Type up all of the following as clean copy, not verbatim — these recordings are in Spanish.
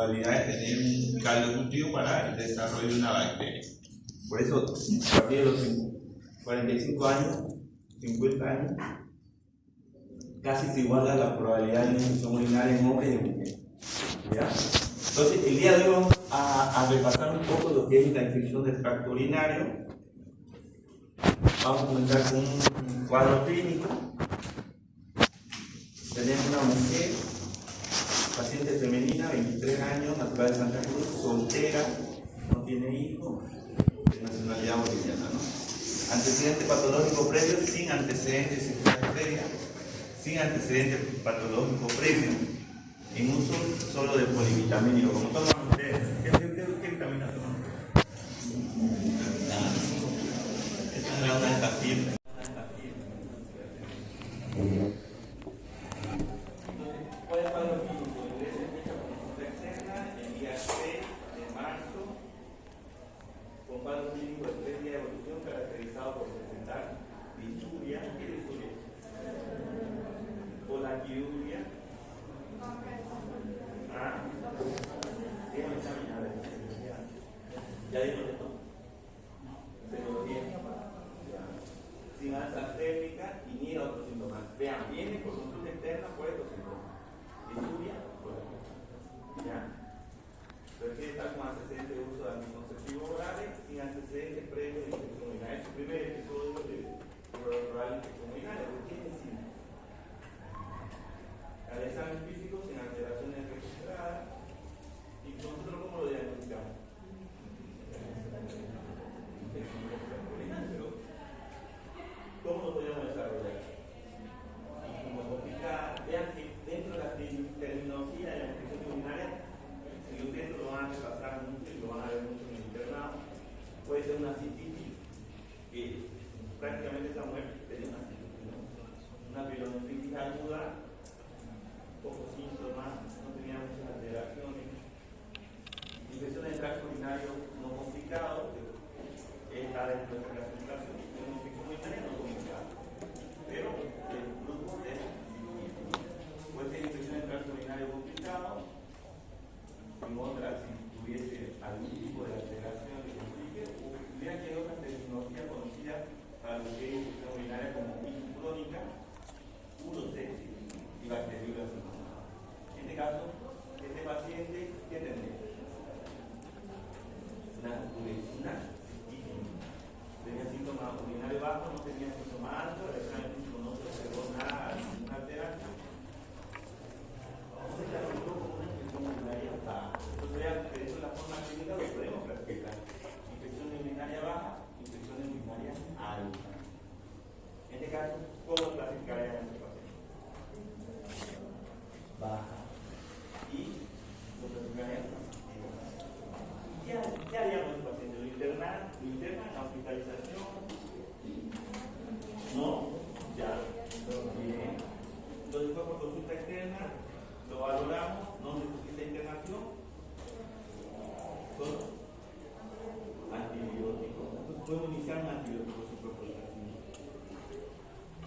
probabilidad de tener un caldo de cultivo para el desarrollo de una bacteria. Por eso, a partir de los 45 años, 50 años, casi se iguala la probabilidad de infección urinaria en hombres y en mujeres. ¿Ya? Entonces, el día de hoy vamos a repasar un poco lo que es la infección del tracto urinario. Vamos a comenzar con un cuadro clínico. Tenemos una mujer, paciente femenina, 23 años, natural de Santa Cruz, soltera, no tiene hijos, de nacionalidad boliviana, ¿no? Antecedente patológico previo, sin antecedentes de bacteria, sin antecedentes patológico previo, en uso solo de polivitamínico, como toman ustedes. ¿Qué vitamina toman? Esta es una de estas fibras. Sin alza térmica y ni otros síntomas. Vean, viene por consulta externa por estos síntomas. Disuria, por aquí. ¿Ya? Requiere estar con antecedentes de uso de anticonceptivos orales sin antecedentes previos de infección urinaria. Es el primer episodio de oral infección urinaria. ¿Por qué es decir? Al examen físico sin alteraciones registradas. ¿Y nosotros cómo lo diagnosticamos? ¿Cómo lo podemos desarrollar? Y como complicada, vean que dentro de la terminología de la infección urinaria, si ustedes lo van a repasar mucho y lo van a ver mucho en el internado, puede ser una cistitis, que prácticamente esa mujer tenía una cistitis, ¿no? Una pielonefritis aguda, pocos síntomas, no tenía muchas alteraciones. Infección del tracto urinario no complicado, es la de nuestra clasificación, una infección urinaria no complicada. Pero el grupo de puede ser infección del tracto urinario complicado, en otra si tuviese algún tipo de alteración que complique, o hubiera que otra terminología conocida para lo que es infección urinaria como crónica, urocepsis y bacteriuria sintomática. En este caso, este paciente, ¿qué tendría? Tenía síntomas urinarios bajos, no tenía síntomas altos, el examen físico no se observó nada, ninguna alteración. Entonces ya lo digo como una infección urinaria baja. Entonces vean que eso es la forma clínica, lo podemos clasificar. Infección urinaria baja, infección urinaria alta. En este caso, ¿cómo clasificarían a este paciente? Baja. Y lo clasificarían. ¿Qué haríamos el paciente? ¿Lo internan en la hospitalización? No, ya. Bien. Entonces fue por consulta externa, lo valoramos, no necesita internación. Con antibióticos. Entonces podemos iniciar un antibiótico ciprofloxacino.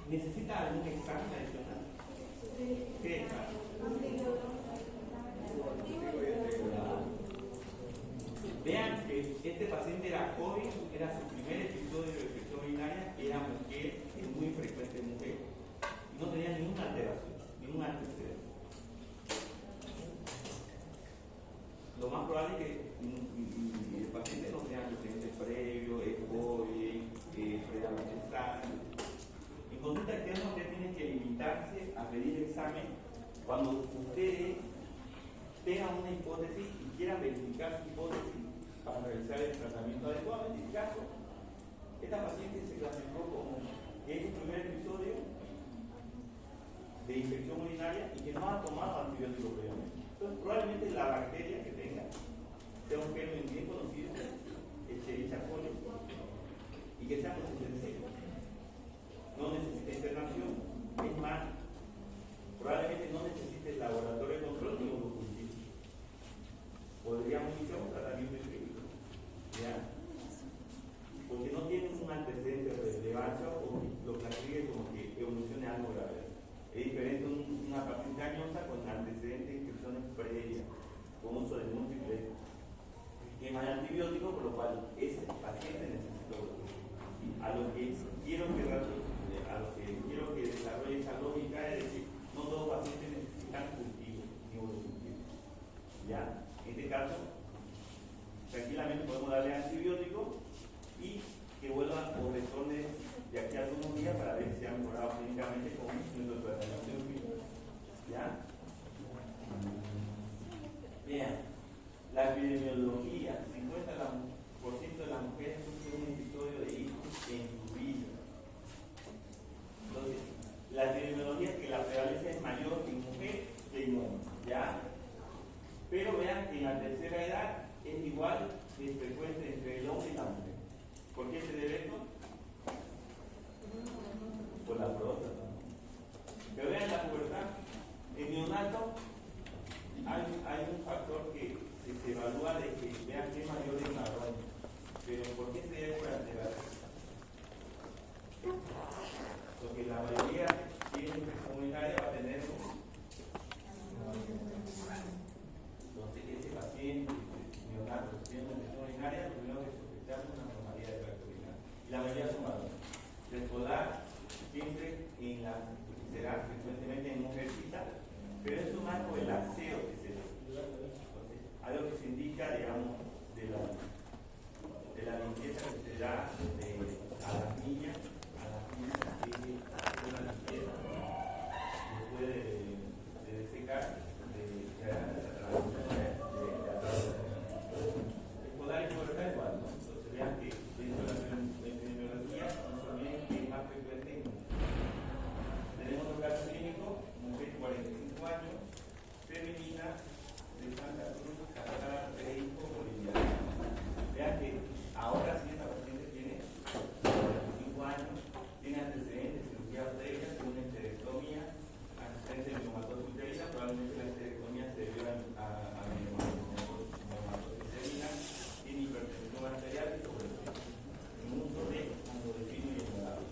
¿Necesita algún examen adicional? ¿Qué examen? Vean que este paciente era COVID, era su primer episodio de infección urinaria, era mujer, es muy frecuente mujer, y no tenía ninguna alteración, ningún antecedente. Lo más probable es que el paciente no tenga antecedentes previos, es COVID, previamente sano. En consulta externa usted tiene que limitarse a pedir examen cuando ustedes tengan una hipótesis y quieran verificar su hipótesis para realizar el tratamiento adecuado. En este caso, esta paciente se clasificó como que es su primer episodio de infección urinaria y que no ha tomado antibióticos previamente. Entonces, probablemente la bacteria que tenga sea un germen bien conocido, Escherichia coli, y que sea multisensible. No necesita internación, es más, probablemente no necesite laboratorio de control ni urocultivo. Podríamos iniciar un tratamiento clínico, ¿ya? Porque no tiene un antecedente de relevancia o lo clasifique como que evolucione algo grave. Es diferente una paciente añosa con antecedentes que con uso de múltiples esquemas de antibióticos, por lo cual ese paciente necesita otro. A lo que quiero que desarrolle esa lógica es decir, no todos los pacientes necesitan cultivos ni urocultivos. ¿Ya? En este caso, tranquilamente podemos darle antibióticos y que vuelva o retorne de aquí a algunos días para ver si ha mejorado clínicamente con nuestro tratamiento. ¿Ya? Bien, la epidemiología, 50% de las mujeres sufren un episodio de ictus en su vida. Entonces, la epidemiología es que la prevalencia es mayor en mujer que en hombre, ¿ya? Pero vean que en la tercera edad es igual de frecuente entre el hombre y la mujer. ¿Por qué se debe esto? Por la próstata. Pero vean la pubertad. En neonato hay un factor que se evalúa de que vean que es mayor en varones. Pero ¿por qué se debe por alterar? Porque la mayoría tiene infección urinaria va a tener. Entonces ese paciente neonato que tiene una infección urinaria, lo primero que sospechamos es una anomalía de tracto urinario. Y la mayoría son varones. El escolar siempre será frecuentemente en mujercita, pero eso más por el aseo que se da. Entonces, algo que se indica, digamos, de la limpieza que se da a las niñas, que es una limpieza después de secar, de escolar y pubertad igual, ¿no? Entonces vean que dentro de la epidemiología es más frecuente en mujeres. Tenemos otro caso clínico, mujer de 45 años, femenina, de Santa Cruz, casada, 3 hijos, boliviana. Vean que ahora sí esta paciente tiene 45 años, tiene antecedentes de cirugía previa, tiene una esterectomía, antecedentes de neumatosis uterina, probablemente la esterectomía se debió a neumatosis uterina, tiene hipertensión arterial y sobrepeso. En un de androcino y hemorragia.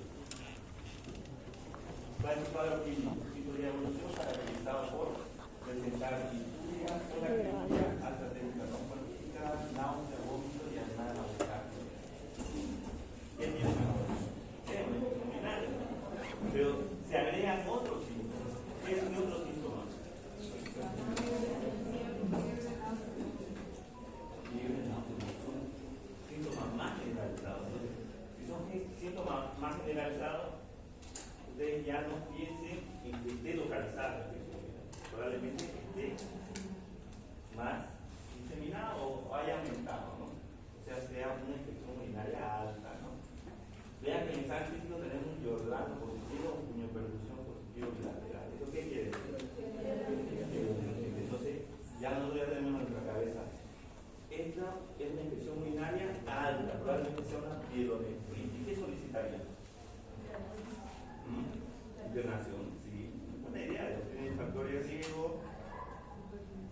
Va en su cuadro clínico, ciclo de evolución caracterizado por presentar disturbias, colacritia, alta temperatura política, náusea, vómito y además malestar. ¿Qué tiene una infección? Pero se agregan otros síntomas. ¿Qué son otros síntomas? Son síntomas más generalizados. Entonces, si son síntomas más generalizados, ustedes ya no piensen en que esté localizada, probablemente esté más diseminada o haya aumentado, ¿no? O sea, sea una infección urinaria alta, ¿no? Vean que en el examen físico tenemos un Giordano positivo, un puño perfusión positivo bilateral. ¿Eso qué quiere decir? Entonces, ya nosotros ya tenemos en nuestra cabeza. Esta es una infección urinaria alta, probablemente sea una pielonefritis. ¿Qué solicitaría? Internación, sí. Una idea de los factores de riesgo,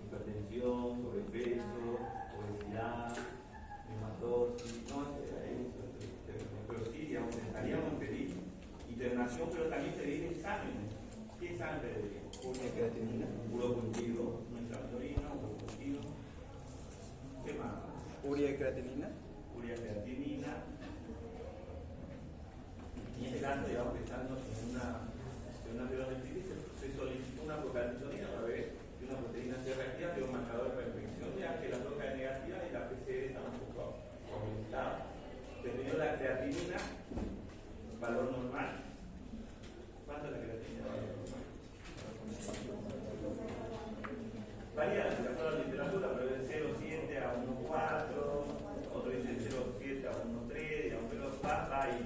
hipertensión, sobrepeso, obesidad, hematosis, no pero sí, digamos, estaríamos en pedir internación, pero también pedir exámenes. ¿Qué examen pediría? Urea creatinina. Urocultivo, nuestra orina, urocultivo. ¿Qué más? Urea creatinina. Urea creatinina. En este caso, digamos que estando en una pielonefritis, se solicita una procalcitonina para ver si una proteína C reactiva tiene un marcador para infección, ya que la roca es negativa y la PCR está un poco aumentada. Dependiendo de la creatinina, valor normal. ¿Cuánto es la creatinina? Varía, de acuerdo a la literatura, pero de 0,7 a 1,4, otro dice de 0,7 a 1,3, pero va ahí.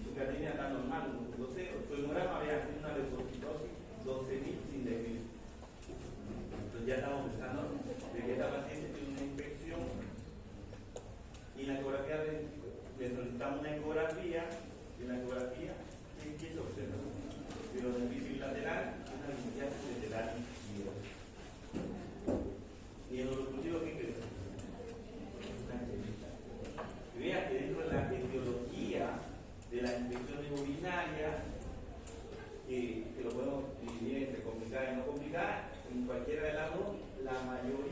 Su creatinina está normal, 1,0. Su hemograma había sido una leucocitosis 12.000 sin decir. Entonces ya estamos pensando de que esta paciente tiene una infección y en la ecografía le solicitamos una ecografía y en la ecografía ¿qué se observa? Pero en el bilateral una litiasis lateral izquierda. Y en el urocultivo ¿qué crees? Una angelita. Y vea que dentro de la etiología de la infección urinaria, que lo podemos dividir entre complicada y no complicada, en cualquiera de las dos, la mayor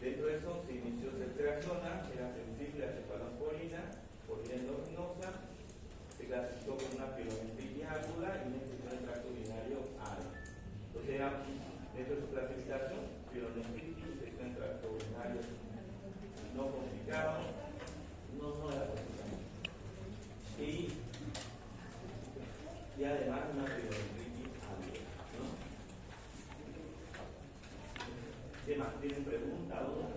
Dentro de eso se inició tercera zona, era sensible a cefalosporina, porina endovenosa, se clasificó con una pielonefritis aguda y una infección del tracto urinario alta. Entonces era, dentro de su clasificación, pielonefritis, infección del tracto urinario no complicado, no era complicado. Y además una pielonefritis aguda, ¿no? ¿Qué más? ¿Tienen preguntas o no?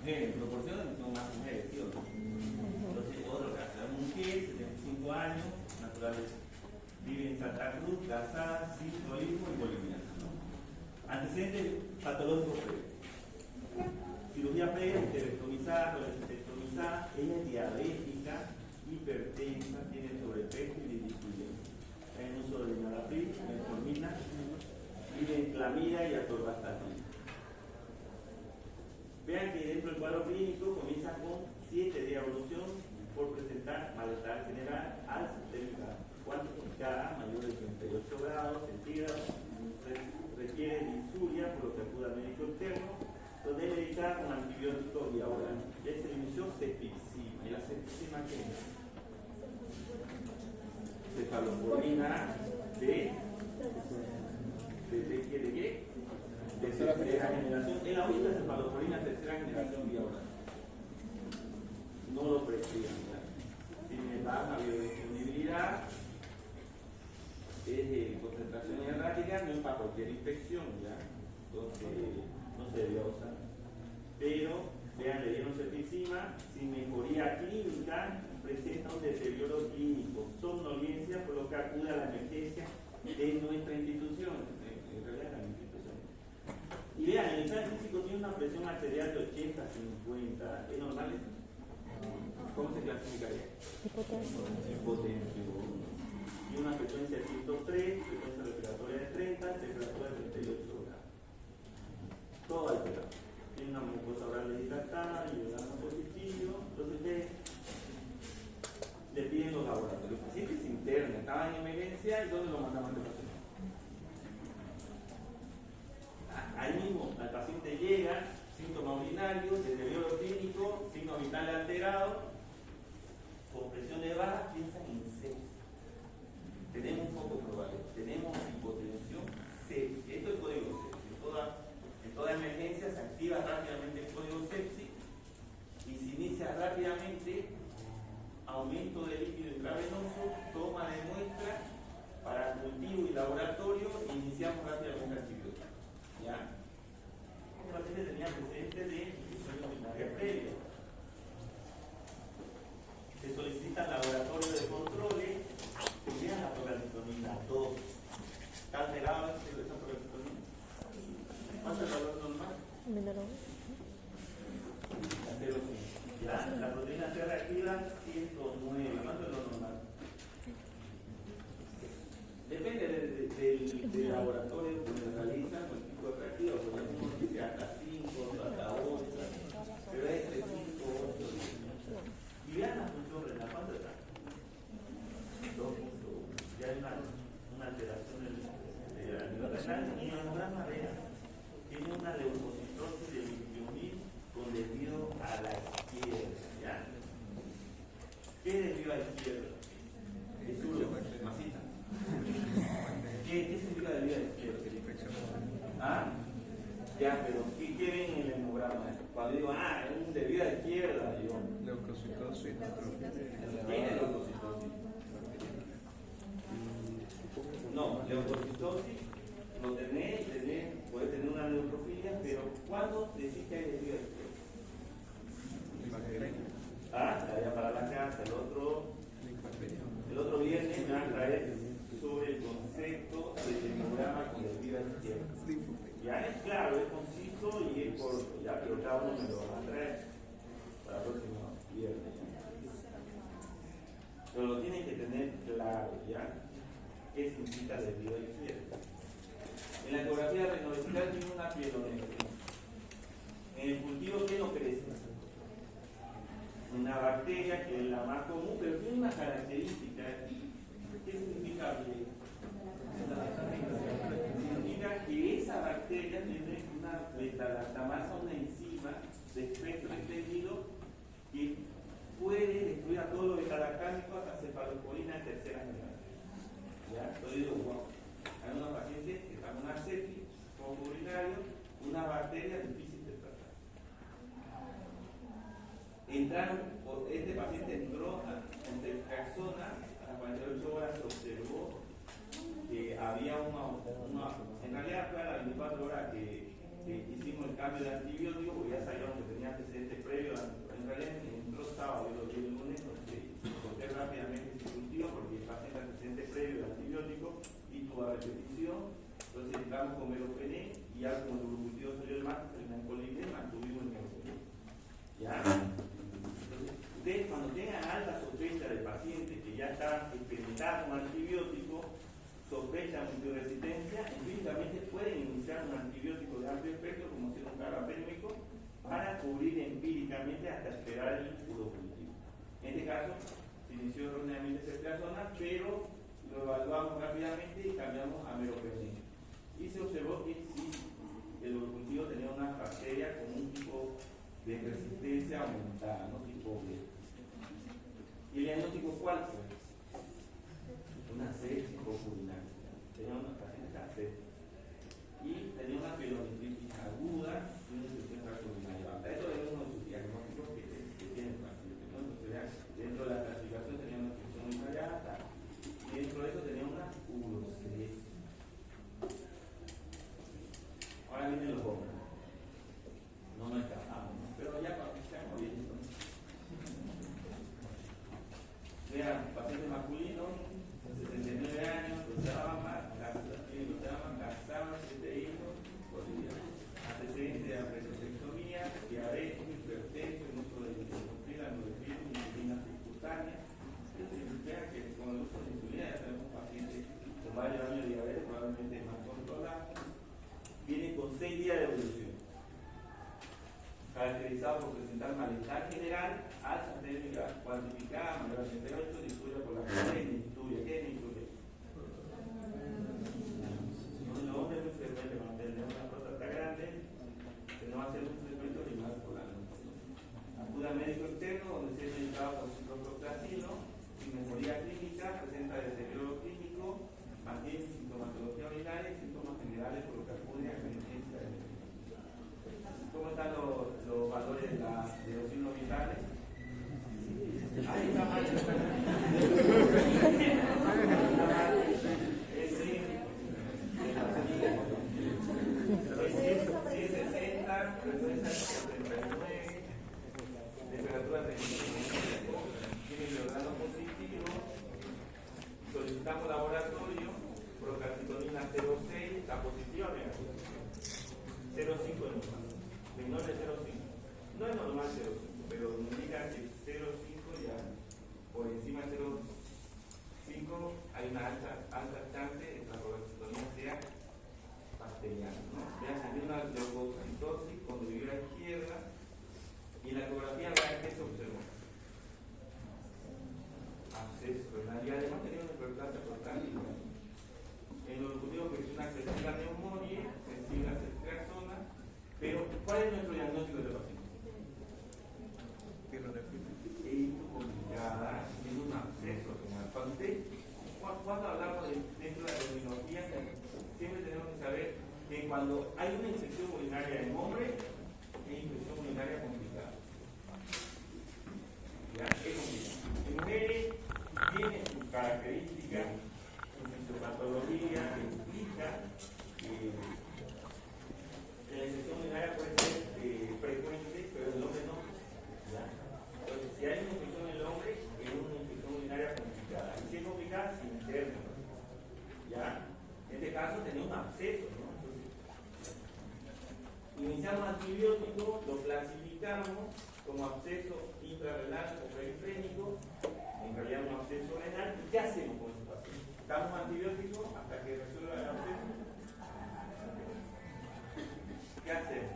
Mujeres, en proporción son más mujeres, ¿sí o no? Entonces, otro caso, la mujer, 75 años, naturales, vive en Santa Cruz, casada, sin hijos y boliviana, ¿no? Antecedentes patológicos previos. Cirugía previa, histerectomizada, colecistectomizada, ella es diabética, hipertensa, tiene sobrepeso y disciplina. Está en uso de enalapril, metformina, vive en clamidia y atorvastatina. Vean que dentro del cuadro clínico comienza con 7 de evolución por presentar malestar general al sistema cuantificada mayor de 38 grados centígrados, requiere de insuria por lo que acude al médico externo, donde es medicada con antibiótico vía oral. Ya se inició septicemia. ¿Y la septicemia qué es? Cefalosporina de qué? De tercera generación. Es la única cefalosporina tercera generación vía oral. No lo prescriban. Tiene baja biodisponibilidad, es de concentración errática, no es para cualquier infección, ¿ya? Entonces no se debe usar. Pero, vean, le dieron septicemia, sin mejoría clínica, presenta un deterioro clínico, somnolencia, por lo que acude a la emergencia de nuestra institución. En realidad, la institución. Y vean, el examen físico tiene una presión arterial de 80-50. ¿Es normal eso? ¿Cómo se clasificaría? Hipotensión. Y una frecuencia de 103, frecuencia respiratoria de 30, temperatura de 38 grados. Todo alterado. Tiene una mucosa oral deshidratada y orgasmo positivo. Entonces le piden los laboratorios. El paciente se interna, estaba en emergencia y ¿dónde lo mandaban de paciente? Ahí mismo, al paciente llega, síntomas urinarios, deterioro clínico, signos vitales alterados, con presiones bajas, piensan en sepsis. Tenemos un poco probable, tenemos hipotensión sepsis. Esto es el código sepsis. En toda emergencia se activa rápidamente el código sepsis y se inicia rápidamente aumento de líquido intravenoso, toma de muestra para cultivo y laboratorio e iniciamos rápidamente antibióticos. ¿Ya? El paciente tenía antecedentes de infección urinaria previa. Se solicitan laboratorios de controles que vean la procalcitonina 2. ¿Está alterado esa procalcitonina? ¿Cuánto es el valor normal? La proteína C reactiva 109. ¿Cuánto es lo normal? Depende del laboratorio donde realizan el tipo de reactivo. Por ejemplo, dice hasta 5, hasta 8, pero es entre 5, 8, 10. Y vean la función renal. ¿Cuánto está? 2.1. Ya hay una alteración del nivel renal y en una manera tiene una leucocitosis de 21.000 con desvío a la izquierda. ¿Ya? ¿Qué desvío a la izquierda? Es zurdo, masita. ¿Qué significa desvío a la izquierda? ¿Ah? Ya, pero ¿qué ven en el hemograma? Cuando digo, es un desvío a la izquierda, digo. Leucocitosis, ¿Tiene leucocitosis? No, leucocitosis lo tenés, puede tener una neutrofilia, pero ¿cuándo decís que hay desvío a la izquierda? La voy a parar la casa, el otro viernes me van a traer sobre el concepto del hemograma con desvío a la izquierda. Ya es claro, es conciso y es corto, ya, pero cada uno me lo va a traer para el próximo viernes. Pero lo tienen que tener claro, ¿ya? ¿Qué significa desvío a la izquierda? En la ecografía renovegetal tiene una pielonefrina. En el cultivo, ¿qué no crece? Una bacteria que es la más común, pero tiene una característica. ¿Qué significa? Significa que esa bacteria tiene una beta-lactamasa, una enzima de espectro extendido que puede destruir a todo lo beta-lactámico hasta cefalosporina en tercera generación. ¿Ya? Entonces digo, wow, hay unos pacientes que están con una sepsis, fondo urinario, una bacteria difícil de tratar. Este paciente entró con ceftriaxona, a las 48 horas se observó que había en realidad fue a las 24 horas que hicimos el cambio de antibiótico, porque ya sabíamos que tenía antecedentes previos. En realidad entró sábado, yo lo vi el lunes, corté rápidamente ese cultivo porque el paciente antecedente previo de antibiótico y tuvo repetición. Entonces entramos con meropené y ya como el cultivo salió el martes, el alcoholismo, mantuvimos el meropené. ¿Ya? Entonces, ustedes cuando tengan alta sospecha del paciente que ya está experimentado con antibiótico, sospechan multiresistencia, empíricamente pueden iniciar un antibiótico de amplio espectro como si un carbapenémico para cubrir empíricamente hasta esperar el puro cultivo. En este caso, se inició erróneamente ceftriaxona, pero lo evaluamos rápidamente y cambiamos a meropené. Y se observó que sí, el cultivo tenía una bacteria con un tipo de resistencia aumentada, no tipo B. ¿Y el diagnóstico cuál fue? Una sepsis urinaria. Tenía una paciente sepsis. Y tenía una pielonefritis aguda y una infección urinaria alta. Eso es uno de sus diagnósticos que tiene el paciente, ¿no? Entonces, dentro de la clasificación tenía una infección urinaria alta y dentro de eso tenía una uroceles. Ahora vienen los hombres. No nos escapamos, ¿no? Pero ya cuando estamos bien, ¿no? Vean, paciente masculino, 69 años, casado, 7 hijos, antecedentes de presotectomía, diabetes, hipertensión, uso de insulina, insulina subcutánea. Esto significa que con el uso de insulina ya tenemos un paciente con varios años de diabetes, probablemente más controlado. Viene con 6 días de evolución, caracterizado por presentar malestar general, alta térmica cuantificada, mayor a 38, disturbia por la cadena, disturbia. ¿Qué es disturbia? En los hombres es muy frecuente cuando tenemos una próstata grande, que no va a ser muy frecuente orinar por la noche. Acude al médico externo donde se es medicado con ciprofloxacino, sin mejoría clínica, presenta deterioro clínico, mantiene sintomatología urinaria y síntomas generales por lo que acude a emergencia de emergencia. ¿Cómo están los valores de los signos vitales? Ahí está mal. Solicitamos laboratorio, procalcitonina 0,6, está positiva o negativa. 0,5 es normal, menor de 0,5. No es normal 0,5, pero indica que 0,5 ya por encima de 0,5 hay una alta chance de que la procalcitonina sea bacteriana, ¿no? Vean, se ve una leucocitosis cuando vivió a la izquierda y en la ecografía vean que se observó. Absceso renal y además tenía una hiperplasia portal y en los cultivos que es una excesiva neumonía, sensible a ceftriaxona, pero ¿cuál es nuestro diagnóstico de paciente? Es complicada, tiene un absceso renal. Cuando hablamos dentro de la terminología, siempre tenemos que saber que cuando hay una infección urinaria en hombre, es infección urinaria complicada. ¿Ya? Es complicada. En mujeres tiene sus características, su fisiopatología que explica que la infección urinaria puede ser frecuente, pero en el hombre no. ¿Ya? Entonces, si hay una infección en el hombre, es una infección urinaria complicada. Y si es complicada, se interna. ¿Ya? En este caso tenía un absceso, ¿no? Entonces, iniciamos antibiótico, lo clasificamos como absceso intrarrenal o perifrénico, en realidad un absceso renal. ¿Y qué hacemos con ese paciente? Damos antibiótico hasta que resuelva el absceso. ¿qué hacemos?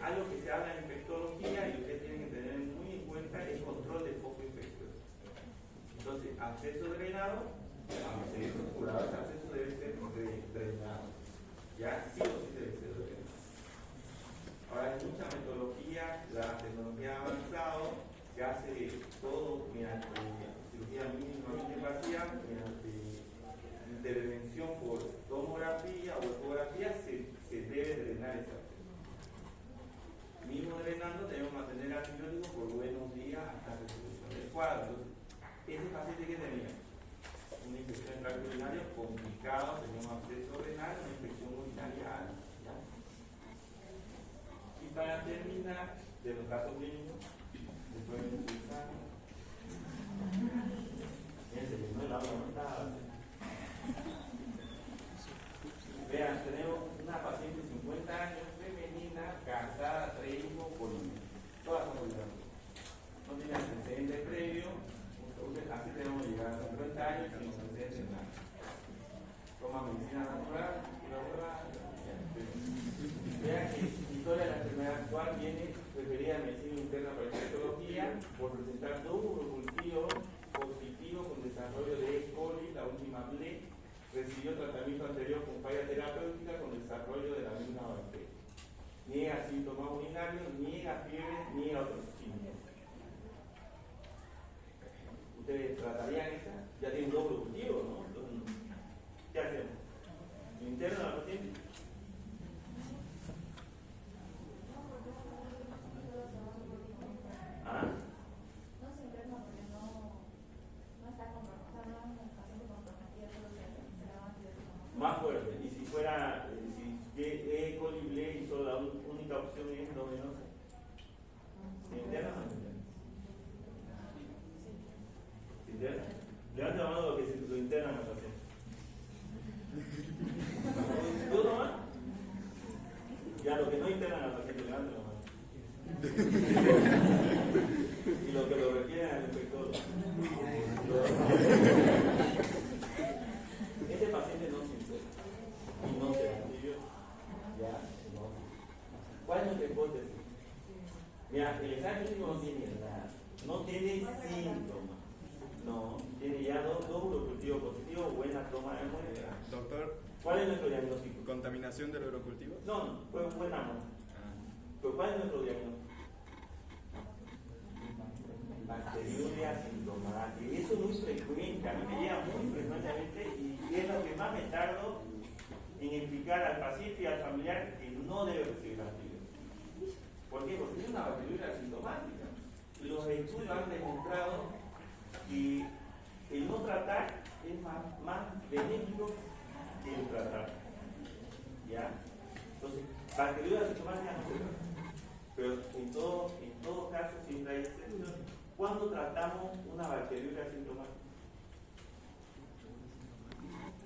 Algo que se habla en infectología y ustedes tienen que tener muy en cuenta es control de foco infeccioso. Entonces, acceso drenado, acceso curado, ese acceso debe ser drenado. ¿Ya? Sí o sí debe ser drenado. Ahora, hay mucha metodología, la tecnología ha avanzado, se hace todo mediante cirugía mínimamente invasiva, mediante intervención por tomografía o ecografía, se debe drenar ese acceso. Mismo drenando, debemos mantener antibióticos por buenos días hasta resolución del cuadro. Entonces, ese paciente que tenía una infección en tracto urinario complicado, tenía un acceso renal, una infección urinaria alta. ¿Ya? Y para terminar, de los casos clínicos, después de utilizar, el agua no estaba. Vean, tenemos una paciente de 50 años, femenina, casada, 3 hijos, Bolivia. Todas son bolivianas. No tiene antecedentes previos, entonces así tenemos que llegar a los 30 años sin antecedentes nada. Toma medicina natural, vean que la historia de la enfermedad actual viene referida a medicina interna para infectología por presentar dos urocultivos positivos con desarrollo de E. coli, la última BLE. Recibió tratamiento anterior con falla terapéutica con desarrollo de la misma bacteria. Niega síntomas urinarios, niega fiebre, niega otros síntomas. ¿Ustedes tratarían esa? Ya tienen doble cultivo, ¿no? Entonces, ¿qué hacemos? ¿Interno al paciente? ¿Ah? Más fuerte. Y si fuera, si E. coli, BLE y solo la única opción es endovenosa, ¿se interna o no se interna? ¿Se interna? Levanta la mano lo que se lo interna al paciente. ¿Tú nomás? Ya, lo que no internan al paciente, levanta la mano. Y lo que lo requieren al infectólogo. Este paciente no se interna y no se antibió. Ya, no. ¿Cuál es nuestra hipótesis? Mira, el ensayo clínico no tiene nada, no tiene síntomas. No, tiene ya dos urocultivos positivos, buena toma de muestra. Doctor, ¿Cuál es nuestro diagnóstico? ¿contaminación del urocultivo? No, fue buena muestra. ¿Pero cuál es nuestro diagnóstico? Bacteriuria asintomática. Eso es muy frecuente, a mí me llega muy frecuentemente y es lo que más me tardo en explicar al paciente y al familiar que no debe recibir antibióticos. ¿Por qué? Porque es una bacteriuria asintomática. Y los estudios han demostrado que el no tratar es más benéfico que el tratar. ¿Ya? Entonces, bacteriuria asintomática no se trata. Pero en todo caso siempre hay excepciones. ¿Cuándo tratamos una bacteriuria asintomática?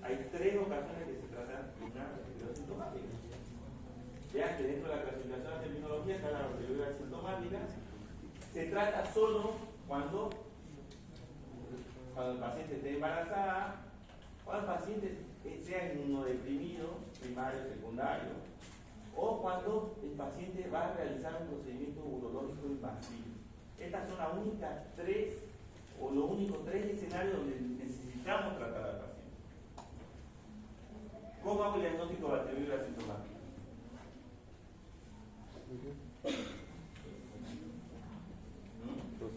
Hay 3 ocasiones que se tratan una bacteriuria asintomática. Vean que dentro de la clasificación de terminología está la bacteriuria asintomática. Se trata solo cuando el paciente esté embarazada, cuando el paciente sea inmunodeprimido, primario, secundario, o cuando el paciente va a realizar un procedimiento urológico invasivo. Estas son las únicas 3 o los únicos 3 escenarios donde necesitamos tratar al paciente. ¿Cómo hago el diagnóstico de bacteriuria asintomática?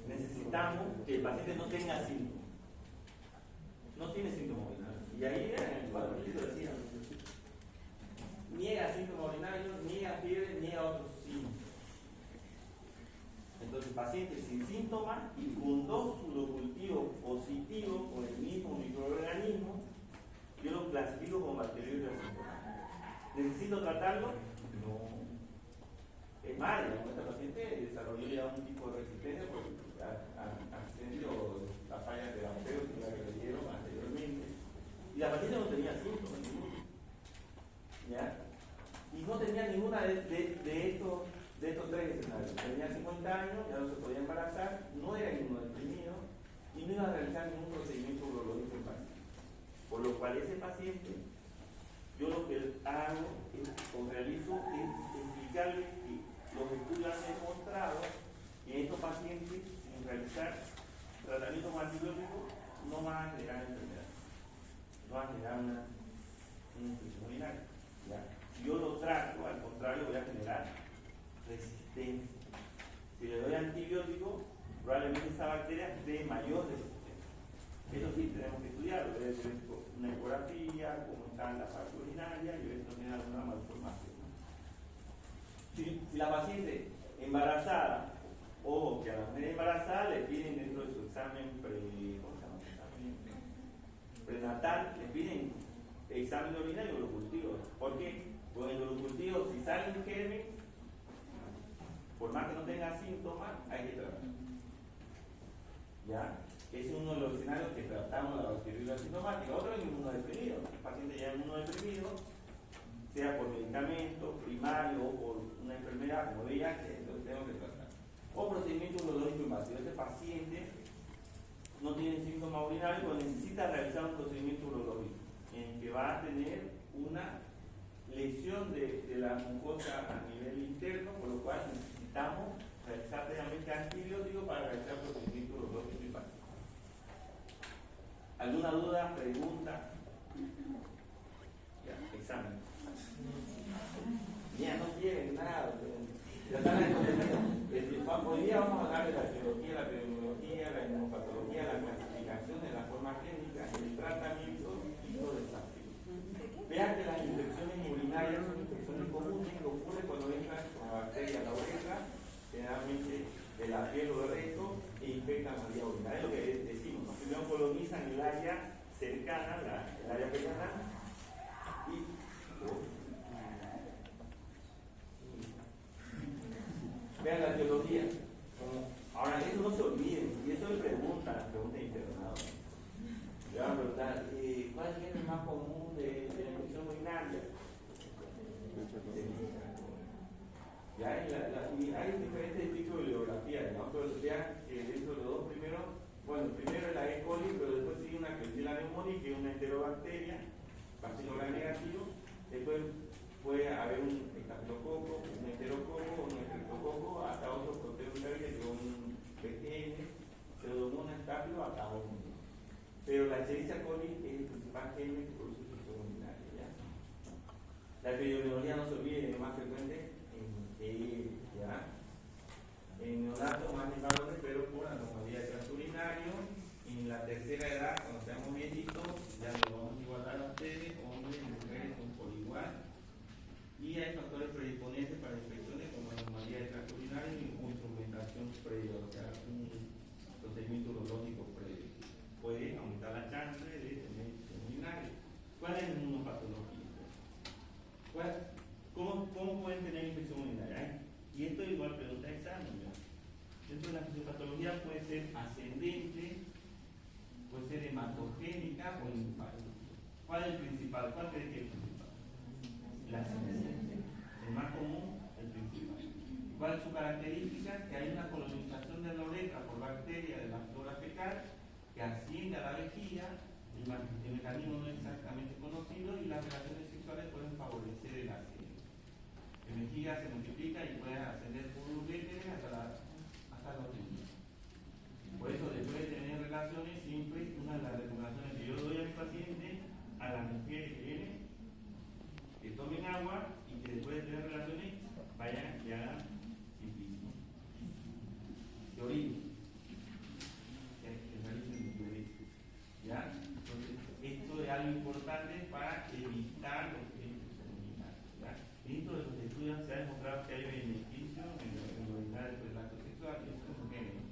Necesitamos que el paciente no tenga síntomas. No tiene síntomas urinarios. Y ahí en el cuadro que lo decía, niega síntomas urinarios, niega fiebre, niega otros síntomas. Entonces, paciente sin síntomas y con 2 urocultivos positivos con el mismo microorganismo, yo lo clasifico como bacteriuria asintomática. ¿Necesito tratarlo? No. Es más, este paciente desarrolló ya un tipo de resistencia por accidente o la falla terapéutica que le dieron anteriormente. Y la paciente no tenía síntomas ninguno. ¿Ya? Y no tenía ninguna de estos 3 escenarios. Tenía 50 años, ya no se podía embarazar, no era inmunodeprimido y no iba a realizar ningún procedimiento urológico en paciente. Por lo cual ese paciente yo lo que hago o realizo es explicarles que los estudios han demostrado que estos pacientes, sin realizar tratamiento con antibióticos, no van a generar enfermedad, no van a generar una infección urinaria. ¿Ya? Si yo lo trato, al contrario, voy a generar resistencia. Si le doy antibiótico, probablemente esa bacteria dé mayor resistencia. Eso sí, tenemos que estudiarlo, debe ser una ecografía, cómo están las partes urinarias y ver si no tiene alguna malformación. Si la paciente embarazada, ojo que a la mujer embarazada le piden dentro de su examen prenatal, le piden examen de orina y urocultivo. ¿Por qué? Porque en el urocultivo, si sale un germen, por más que no tenga síntomas, hay que tratar. ¿Ya? Ese es uno de los escenarios que tratamos la bacteriuria asintomática. Otro es inmunodeprimido. El paciente ya inmunodeprimido, sea por medicamento primario o por una enfermedad como VIH, entonces tenemos que tratar. O procedimiento urológico invasivo. Ese paciente no tiene síntomas urinarios, pero necesita realizar un procedimiento urológico en el que va a tener una lesión de la mucosa a nivel interno, por lo cual necesitamos realizar previamente antibióticos para realizar procedimiento urológico invasivo. ¿Alguna duda, pregunta? Ya, examen. Ya no quieren nada. Ya están entendiendo. Hoy día vamos a hablar de la etiología, la epidemiología, la inmunopatología, la clasificación de la forma clínica, el tratamiento y todo el desafío. Vean que las infecciones urinarias son infecciones comunes que ocurren cuando entran con la bacteria a la uretra, generalmente de la piel o del recto, e infectan la vía urinaria. Es lo que decimos, ¿no? Primero colonizan el área cercana, el área perianal, y vean la teología. Ahora, eso no se olviden, y eso le preguntan, las preguntas internadas. Le van a preguntar, ¿cuál es el género más común de la infección urinaria? ¿Ya? Y hay diferentes tipos de bibliografía, ¿no? Pero vean que dentro de los dos primeros, bueno, primero es la E. coli, pero después sigue una que es la neumonía, que es una enterobacteria, bacilo gram negativo. Después puede haber un estafilococo, un enterococo, un estreptococo, hasta otro proteovirales que son un PGN, pseudomonas, estafilo, hasta otro. Pero la Escherichia coli es el principal germen que produce infección urinaria, ¿ya? La epidemiología, no se olvide, es más frecuente ¿ya? En neonatos más en varones, pero por anomalía de tracto urinario. En la tercera edad, cuando seamos viejitos, ya lo vamos a igualar a ustedes, hombres y mujeres son por igual. Y hay factores predisponentes para infecciones como anomalía de tracto urinario y instrumentación previa, o sea, un procedimiento urológico previo. Puede aumentar la chance de tener infección urinaria. ¿Cuál es la inmunopatología? ¿Cómo pueden tener infección urinaria? Y esto igual pregunta de examen. ¿Ya? Dentro de la fisiopatología puede ser ascendente, puede ser hematogénica o linfática. ¿Cuál es el principal? ¿Cuál cree que es el principal? La ascendente. El más común, el principal. ¿Cuál es su característica? Que hay una colonización de la uretra por bacterias de la flora fecal que asciende a la vejiga. El mecanismo no es exactamente conocido y las relaciones sexuales pueden favorecer el ascenso. La vejiga se multiplica y puede ascender por uréteres hasta la orina. Por eso, después de tener relaciones, siempre una de las recomendaciones que yo doy a mi paciente, a las mujeres que vienen, que tomen agua y que después de tener relaciones vayan y hagan pipí. Que orinen. Que realicen pipí. ¿Ya? Entonces, esto es algo importante para evitar los infección urinaria. Dentro de los estudios se ha demostrado que hay beneficios en la urinaria del acto sexual, y eso es un género.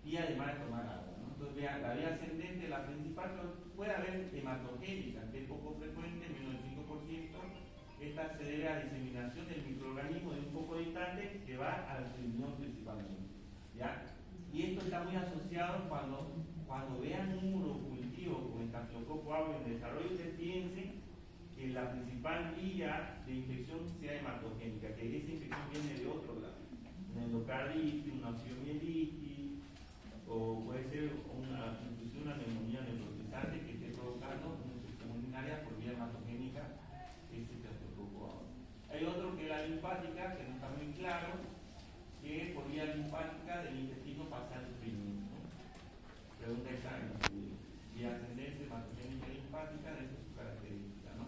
Y además de tomar agua, ¿no? Entonces, vean, la vía ascendente, la principal, puede haber hematogénica, que es poco frecuente, menos del 5%. Esta se debe a diseminación del microorganismo de un poco distante que va al riñón principalmente. ¿Ya? Y esto está muy asociado cuando vean un urocultivo con estafilococo aureus en desarrollo, ustedes piensen que la principal vía de infección sea hematogénica, que esa infección viene de otro lado. Una endocarditis, una osteomielitis, o puede ser incluso una neumonía necrotizante que esté provocando una infección urinaria por vía hematogénica linfática, que no está muy claro, que por vía linfática del intestino pasa al riñón, ¿no? Pregunta examen, vía ascendente, patogénica linfática, esa es su característica, ¿no?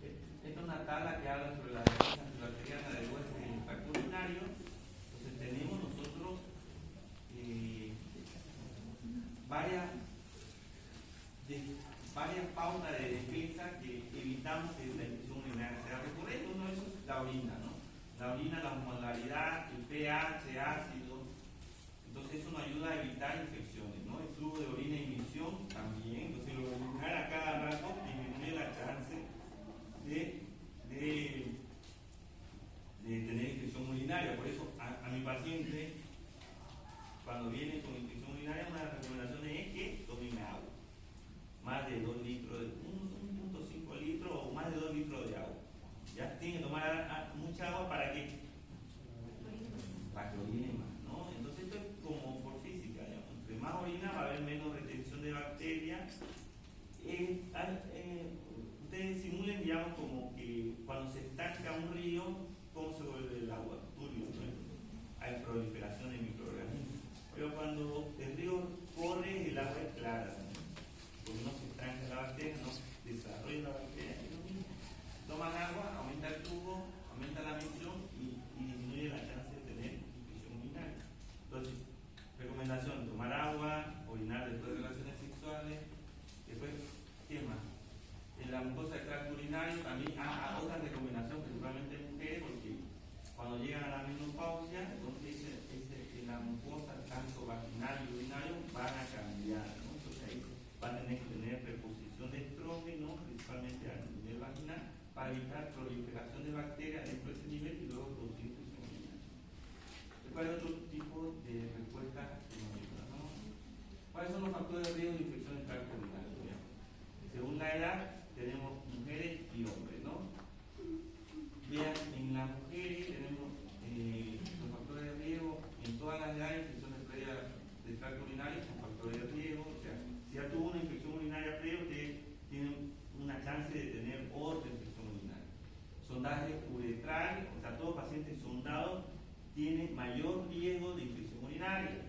Esta es una tabla que habla sobre la defensa antibacteriana del huésped y el tracto urinario. Entonces tenemos nosotros varias pautas de defensa que evitamos que la infección urinaria sea recurrente. Uno de esos es la orina, ¿no? La orina, la osmolaridad, el pH, ácido. Entonces eso nos ayuda a evitar infecciones, ¿no? El flujo de orina y emisión también. Entonces lo orinar a cada rato disminuye la chance de tener infección urinaria. Por eso a mi paciente, cuando viene con infección urinaria, una de las recomendaciones es que tomen agua. Más de 2 litros, 1.5 litros o más de 2 litros de agua. Ya tiene que tomar mucha agua para que orine más, ¿no? Entonces esto es como por física, digamos. Entre más orina va a haber menos retención de bacterias. Ustedes simulen, digamos, como que cuando se estanca un río, ¿cómo se vuelve el agua? Turbio, ¿no? Hay proliferación de microorganismos. Pero cuando el río corre, el agua es clara, ¿no? Porque no se estanca la bacteria, no desarrolla la bacteria. Toman agua, aumenta el flujo, aumenta la emisión y disminuye la chance de tener infección urinaria. Entonces, recomendación: tomar agua, orinar después de relaciones sexuales. Después, ¿qué más? En la mucosa del tracto urinario también otra recomendación, principalmente en mujeres, porque cuando llegan a la menopausia, entonces la mucosa, tanto vaginal y urinario, van a cambiar, ¿no? Entonces ahí van a tener que tener reposición de estrógeno, principalmente a nivel vaginal, para evitar proliferación de bacterias dentro de ese nivel y luego producir infección urinaria. ¿Cuál es otro tipo de respuesta inmunológica, ¿no? ¿Cuáles son los factores de riesgo de infección del tracto urinario? Según la edad, tenemos mujeres y hombres, ¿no? Vean, en las mujeres tenemos los factores de riesgo en todas las edades. Infecciones previas del tracto urinario son factores de riesgo. O sea, si ya tuvo una infección urinaria previa, ustedes tienen una chance de tener otra infección urinaria. Sondaje uretral, o sea, todo paciente sondado tiene mayor riesgo de infección urinaria.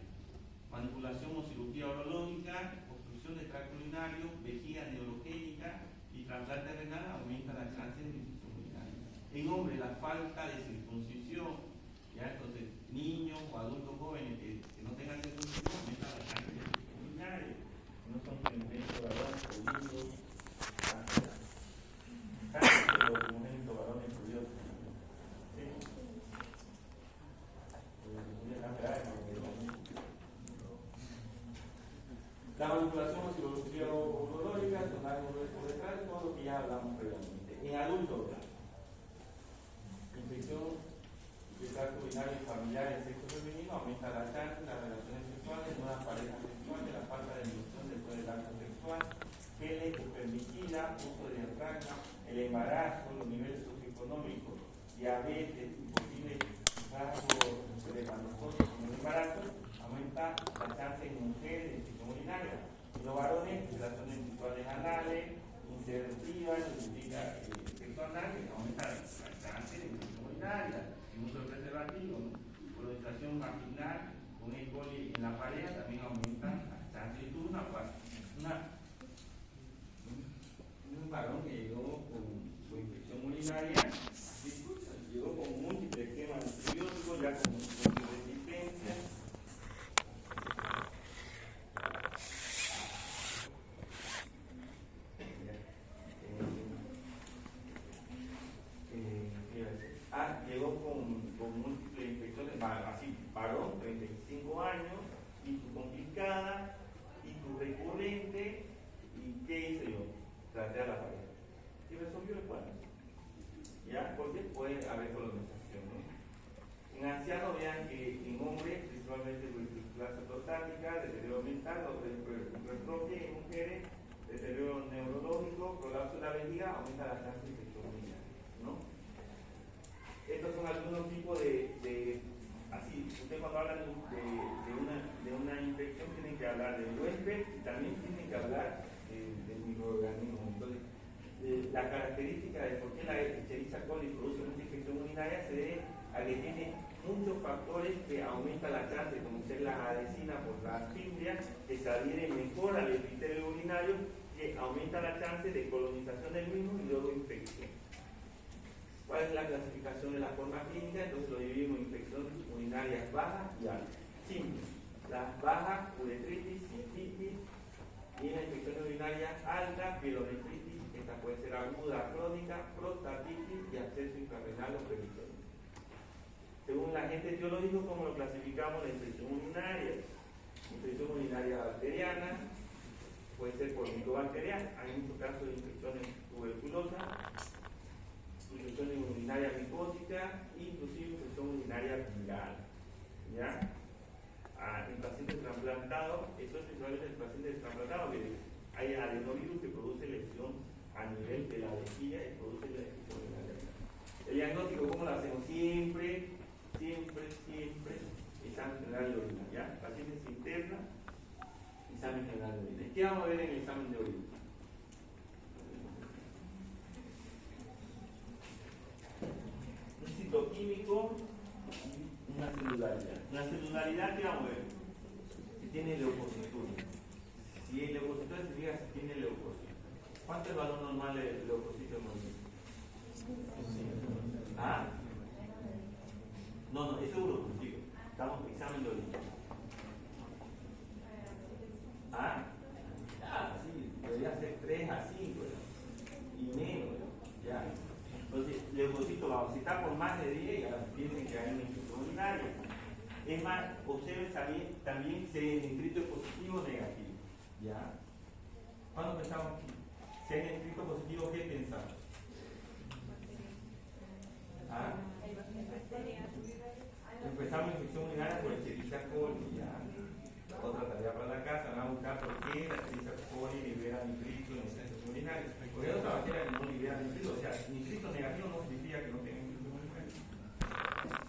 Manipulación o cirugía urológica, obstrucción del tracto urinario, vejiga neurogénica y trasplante renal aumenta las chances de infección urinaria. En hombres, la falta de circuncisión, ¿ya? Entonces, niños o adultos jóvenes que no tengan circuncisión aumenta las chances de infección urinaria. No son congénitos varones, polillos, cáncer de los congénitos varones, polillos. La manipulación o cirugía urológica, sondaje uretral, todo lo que ya hablamos previamente. En adultos, infección del tracto urinario familiar y sexo femenino aumenta la chance, las relaciones sexuales, nuevas parejas sexuales, la falta de inducción después del acto sexual, geles, permitida, uso de diafragma, el embarazo, los niveles socioeconómicos, diabetes, posible rasgos espermatozoides en el embarazo, aumenta la chance en mujeres de infección urinaria. En los varones, relaciones sexuales anales, interruptivas, sexo anal, que aumenta la chance de infección urinaria. En uso de preservativo, colonización vaginal con E. coli en la pareja también aumenta la chance. Y tuve un varón que llegó con infección urinaria, llegó con múltiples esquemas de antibióticos, ya con resistencia. Llegó con múltiples infecciones, así, varón, 35 años, y tu complicada, y tu recurrente, y ¿qué hice yo? Traté a la pareja. Y resolvió el cuadro. ¿Ya? Porque puede haber colonización, ¿no? En ancianos, vean que en hombres, principalmente clase prostática, deterioro mental, hipertrofia, en mujeres, deterioro neurológico, colapso de la vejiga, aumenta la chance de infección urinaria, ¿no? Estos son algunos tipos así, ustedes cuando hablan de una infección tienen que hablar del huésped y también tienen que hablar del microorganismo. Entonces, la característica de por qué la Escherichia coli produce una infección urinaria se debe a que tiene muchos factores que aumentan la chance, como ser la adhesina por la fibria, que se adhiere mejor al epitelio urinario, que aumenta la chance de colonización del mismo y luego infección. ¿Cuál es la clasificación de la forma clínica? Entonces lo dividimos en infecciones urinarias bajas y altas. Simple. Las bajas, uretritis, cistitis, y la infección urinaria alta, pielonefritis, esta puede ser aguda, crónica, prostatitis y absceso intrarrenal o peritoneo. Según el agente etiológico, ¿cómo lo clasificamos? La infección urinaria. Infección urinaria bacteriana, puede ser por micobacteriana, hay muchos casos de infecciones tuberculosas, infección urinaria micótica, inclusive infección urinaria viral. ¿Ya? En pacientes trasplantados, eso es principalmente en pacientes trasplantados, que hay adenovirus que produce lesión a nivel de la vejiga y produce la infección urinaria. El diagnóstico, ¿cómo lo hacemos? Siempre, examen general de orina. ¿Ya? Pacientes internos, examen general de orina. ¿Qué vamos a ver en el examen de orina? Un citoquímico y una celularidad. La celularidad, ¿qué vamos a ver? Si tiene leucocitos. Si el leucocito significa si tiene leucocitos. ¿Cuánto es el valor normal del leucocito en movimiento? ¿Ah? No, es seguro contigo. Estamos en examen de orina. ¿Ah? Sí, debería ser 3 a 5 y menos. ¿Ya? Entonces, leucocito, vamos, si está por más de 10, ya piensen que hay una infección urinaria. Es más, observen también si el nitrito es positivo o negativo. ¿Ya? Cuando pensamos si hay nitrito positivo, ¿qué pensamos? ¿Ah? Empezamos infección urinaria por Escherichia coli. ¿Ya? Otra tarea para la casa, van a buscar por qué la Escherichia coli libera nitrito en el centro urinario. Porque hay otra bacteria que no libera nitrito. O sea, nitrito negativo no significa que no tenga nitrito urinario.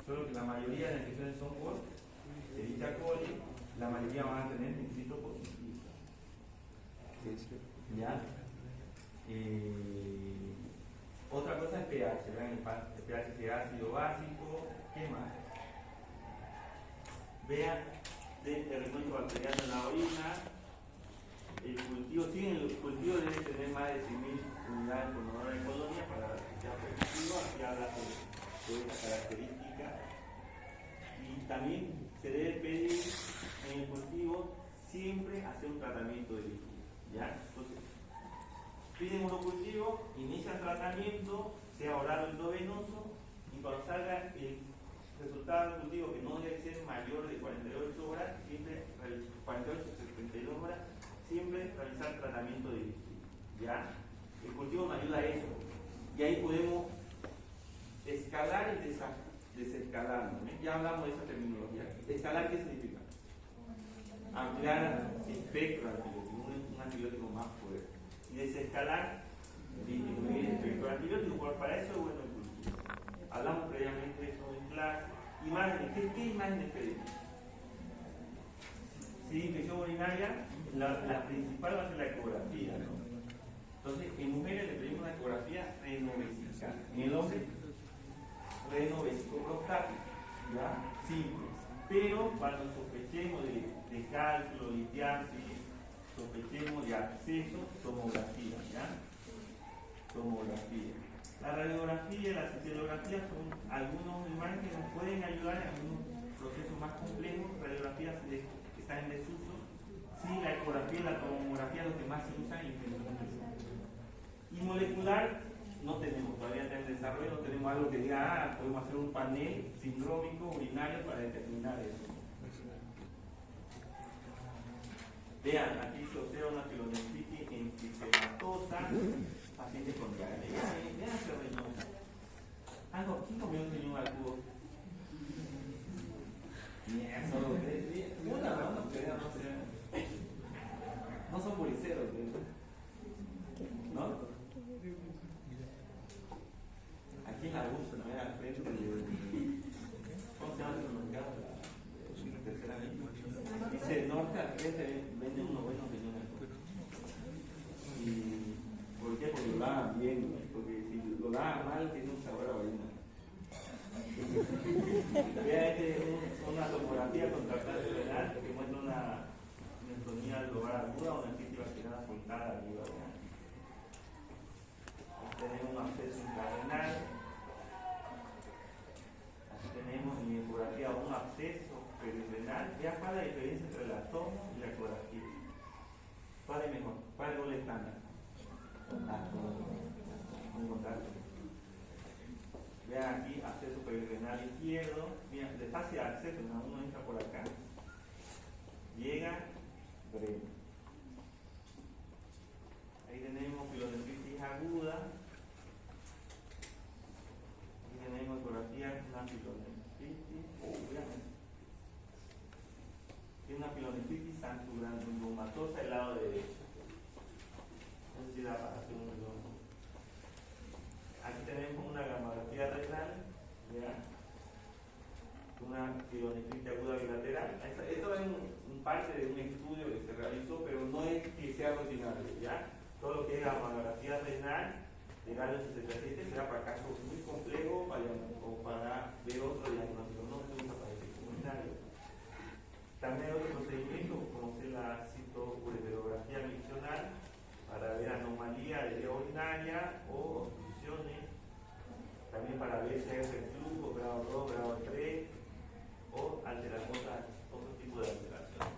Solo que la mayoría de las infecciones son por Escherichia coli, la mayoría van a tener nitrito positivo. ¿Ya? Otra cosa es pH, vean el pH si es ácido básico, ¿qué más? Vean el recuento bacteriano en la orina, el cultivo, sí, el cultivo debe tener más de 100.000 unidades por moneda de colonia para que sea positivo, aquí habla de esta característica. Y también se debe pedir en el cultivo siempre hacer un tratamiento de líquido. ¿Ya? Entonces, piden un cultivo, inician tratamiento, sea oral o endovenoso, y cuando salga el resultado del cultivo, que no debe ser mayor de 48 horas, siempre 48 a 72 horas, siempre realizar tratamiento de líquido. ¿Ya? El cultivo nos ayuda a eso. Y ahí podemos escalar y desescalar. ¿No? Ya hablamos de esa terminología. ¿Escalar qué significa? Ampliar el espectro antibiótico, un antibiótico más fuerte. Y desescalar, disminuir el espectro antibiótico. Para eso es bueno el cultivo. Hablamos previamente de eso en clase. Imágenes, ¿qué imágenes pedimos? Si infección urinaria, la principal va a ser la ecografía, ¿no? Entonces, en mujeres le pedimos una ecografía renovesical. En el hombre, renovesico-prostática, ¿ya? Simple. Pero cuando sospechemos de cálculo, litiasis, sospechemos de absceso, tomografía, ¿ya? Tomografía. La radiografía y la cintilografía son algunos imágenes que nos pueden ayudar en algunos procesos más complejos. Radiografías que están en desuso. Sí, la ecografía y la tomografía los que más se usan en infecciones de desuso. Y molecular no tenemos, todavía está en desarrollo, no tenemos algo que diga, podemos hacer un panel sindrómico urinario para determinar eso. Vean, aquí se observa una pielonefritis enfisемatosa, paciente con diarrea. Vean ese riñón. Algo, ¿quién comió un riñón al cubo? Solo tres. Una, no son puriceros, ¿no? Aquí en la bus, ¿no? Al frente de... ¿Cómo se llama el supermercado? Tercera línea. Dice norte al frente, venden unos buenos riñones. ¿Y por qué? Porque lo lavan bien, porque si lo lavan mal, Vean, este es una topografía contrastante renal que muestra una neumonía lobar aguda o una crisis vaginal apuntada arriba. Aquí tenemos un absceso intrarenal. Aquí tenemos en mi ecografía un absceso perirenal. Vean cuál es la diferencia entre la tomo y la ecografía. ¿Cuál es mejor? ¿Cuál es el doble estándar? Un contraste. Vean aquí, acceso perirenal izquierdo. Mira, de fácil acceso, uno entra por acá. Llega, breve. Ahí tenemos pielonefritis aguda. Aquí tenemos ecografía, una pielonefritis. Vean. Tiene una pielonefritis granulomatosa del lado derecho. No sé si da para hacer un video. Aquí tenemos una gamografía renal, ¿ya? Una pielonefritis aguda bilateral. Esto es un parte de un estudio que se realizó, pero no es que sea rutinario, ¿ya? Todo lo que es gamografía renal de galio 67 será para casos muy complejos o para ver otro diagnóstico, no se usa para el comunitario. También hay otro procedimiento, como es la citoureterografía miccional, para ver anomalía de vía urinaria o obstrucciones, también para ver si hay reflujo grado 2, grado 3 o otro tipo de alteración.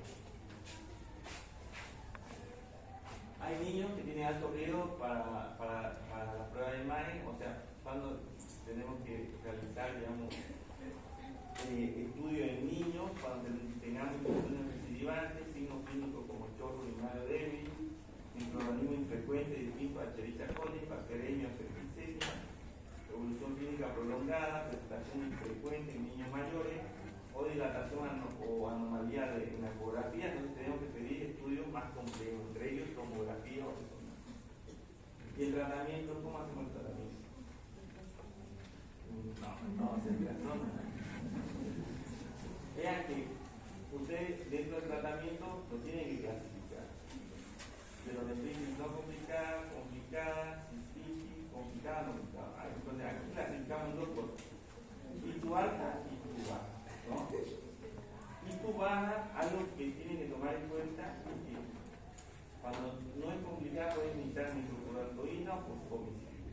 Hay niños que tienen alto riesgo para la prueba de imagen, o sea, cuando tenemos que realizar, digamos, estudios en niños, cuando tengamos infecciones recidivantes, signos clínicos como chorro urinario débil, microorganismo infrecuente distinto a Escherichia coli, bacteremia o septicemia, evolución clínica prolongada, presentación infrecuente en niños mayores o dilatación o anomalía en la ecografía. Entonces tenemos que pedir estudios más complejos, entre ellos tomografía o resonancia. ¿Y el tratamiento? ¿Cómo hacemos el tratamiento? No, centración. Vean que ustedes dentro del tratamiento lo tienen que clasificar. Pielonefritis no complicada, complicada, cistitis, complicada, no complicada. Entonces aquí clasificamos en dos cosas. ITU alta y ITU baja, ¿no? ITU baja, algo que tienen que tomar en cuenta es que cuando no es complicada pueden iniciar nitrofurantoína o fosfomicina.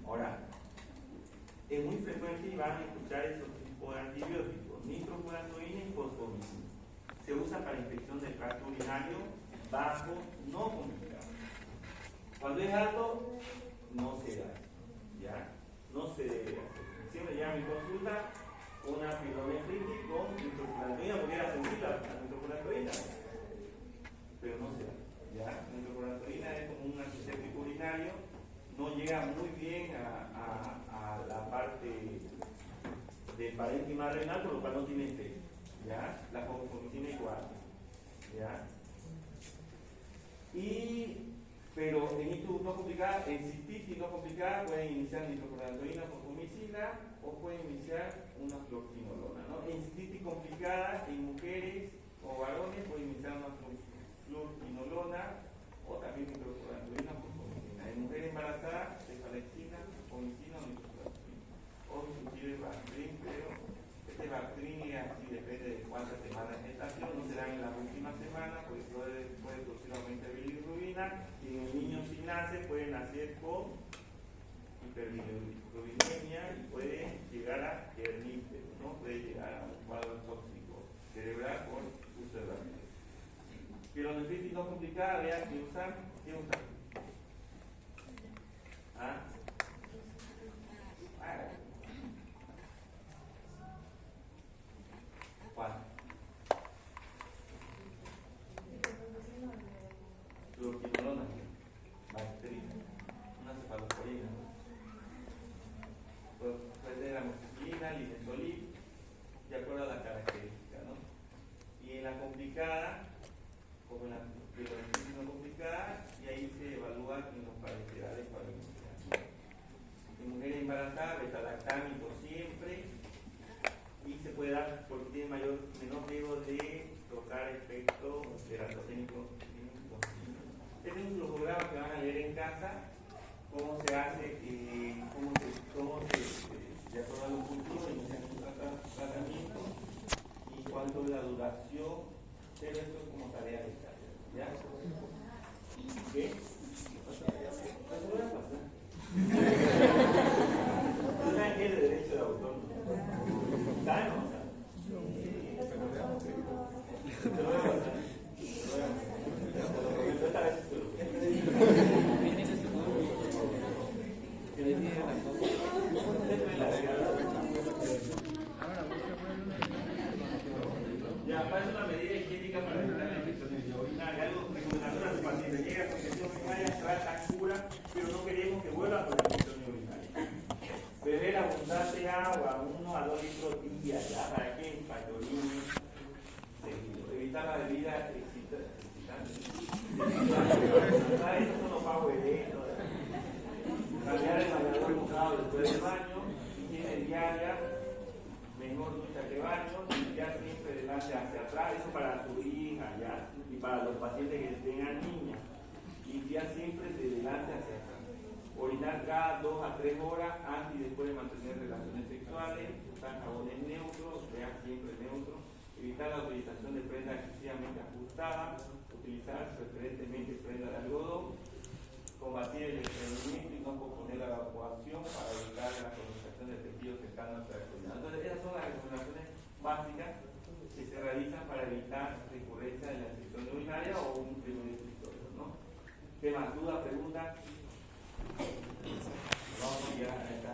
Ahora, es muy frecuente y van a escuchar esos tipos de antibióticos, nitrofurantoína y fosfomicina. Se usa para infección del tracto urinario bajo, no complicado. Cuando es alto, no se da, ¿ya? No se debe hacer. Siempre llega a mi consulta una pielonefritis con nitrofurantoína, porque era sensible a la nitrofurantoína, pero no se da, ¿ya? La nitrofurantoína es como un antiséptico urinario, no llega muy bien a la parte del parénquima renal, por lo cual no tiene efecto, ¿ya? La fosfomicina igual, ¿ya? Pero en ITU no complicada, en cistitis no complicada, pueden iniciar nitrofurantoína con fumicina o pueden iniciar una fluorquinolona, ¿no? En cistitis complicada, en mujeres o varones, pueden iniciar una fluorquinolona o también nitrofurantoína con fumicina. En mujeres embarazadas, cefalexina, fumicina o nitrofurantoína. O inclusive Bactrim, pero este Bactrim es así, depende de cuántas semanas de gestación, no será en la última semana, porque puede producir aumento de bilirrubina, y en el niño si nace, puede nacer con hiperbilirubinemia y puede llegar a hernífero, ¿no? Puede llegar a un cuadro tóxico cerebral por uso de bacterias. Pielonefritis no complicada, vean que usan, ¿qué usan? ¿Ah? ¿Cuál? Fluorquinolona, bacterina, una cefalosporina. Puede ser amoxicilina, lisensolid, de acuerdo a la característica, ¿no? Y en la complicada, como en la pielonefritis no complicada, y ahí se evalúa en los parenterales para iniciar. En mujeres embarazadas, betalactámico siempre, y se puede dar porque tiene menor riesgo de tocar efecto teratogénico. Este es un flujograma que van a leer en casa, cómo se hace, de acuerdo a los cultivos, inician su tratamiento. cuánto es la duración, pero esto es como tarea de casa, ¿ya? ¿Qué? No se voy a pasar. ¿Ustedes saben qué es el derecho de autor? ¿Saben o no saben? Se lo voy a pasar. Esta vez se lo ya, para una medida higiénica para evitar la infección urinaria, algo recomendación a su paciente. Llega con infección urinaria, trata, cura, pero no queremos que vuelva con la infección urinaria. Beber abundante agua, 1 a 2 litros día, ¿ya? ¿Para qué? Para que orine seguido. Evitar la bebida excitante. Eso son los favoritos. Cambiar el bañador mojado después del baño, higiene diaria, mejor ducha que baño, limpiar siempre delante hacia atrás, eso para su hija ya, y para los pacientes que tengan niñas, limpiar siempre de delante hacia atrás, orinar cada 2 a 3 horas antes y después de mantener relaciones sexuales, usar jabones neutros, vean siempre neutros, evitar la utilización de prendas excesivamente ajustadas, utilizar preferentemente prendas de algodón, combatir el estreñimiento y no posponer la evacuación para evitar la colonización de tejidos cercanos a la extremidad. Entonces, esas son las recomendaciones básicas que se realizan para evitar recurrencia de la infección urinaria o un primer escritorio, ¿no? ¿Temas, dudas, preguntas? Vamos ya a esta.